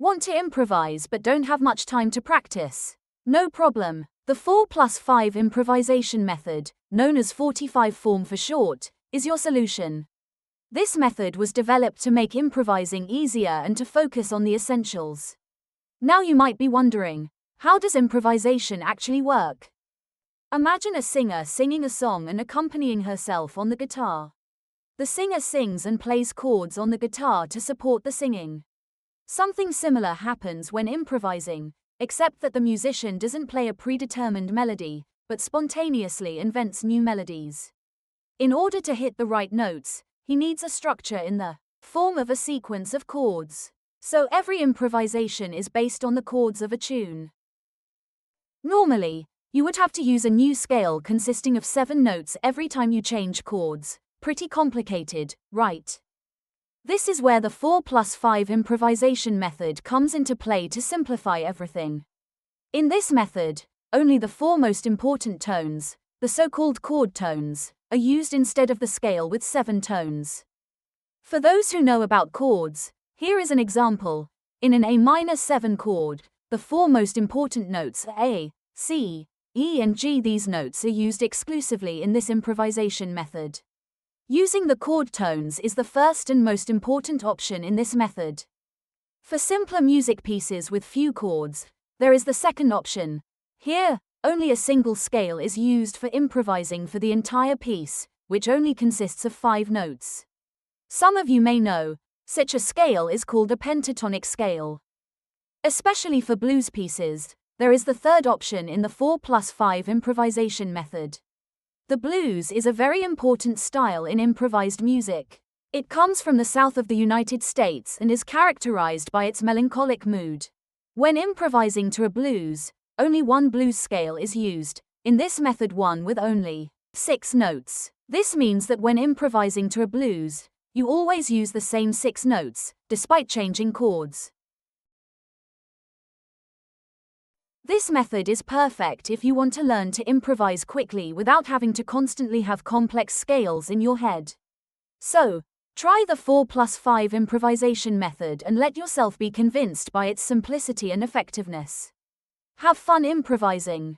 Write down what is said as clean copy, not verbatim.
Want to improvise but don't have much time to practice? No problem. The 4+5 improvisation method, known as 45 form for short, is your solution. This method was developed to make improvising easier and to focus on the essentials. Now you might be wondering, how does improvisation actually work? Imagine a singer singing a song and accompanying herself on the guitar. The singer sings and plays chords on the guitar to support the singing. Something similar happens when improvising, except that the musician doesn't play a predetermined melody, but spontaneously invents new melodies. In order to hit the right notes, he needs a structure in the form of a sequence of chords. So every improvisation is based on the chords of a tune. Normally, you would have to use a new scale consisting of 7 notes every time you change chords. Pretty complicated, right? This is where the 4+5 improvisation method comes into play to simplify everything. In this method, only the 4 most important tones, the so-called chord tones, are used instead of the scale with 7 tones. For those who know about chords, here is an example. In an A-7 chord, the 4 most important notes are A, C, E and G. These notes are used exclusively in this improvisation method. Using the chord tones is the first and most important option in this method. For simpler music pieces with few chords, there is the second option. Here, only a single scale is used for improvising for the entire piece, which only consists of 5 notes. Some of you may know, such a scale is called a pentatonic scale. Especially for blues pieces, there is the third option in the 4+5 improvisation method. The blues is a very important style in improvised music. It comes from the south of the United States and is characterized by its melancholic mood. When improvising to a blues, only one blues scale is used, in this method one with only 6 notes. This means that when improvising to a blues, you always use the same 6 notes, despite changing chords. This method is perfect if you want to learn to improvise quickly without having to constantly have complex scales in your head. So, try the 4+5 improvisation method and let yourself be convinced by its simplicity and effectiveness. Have fun improvising.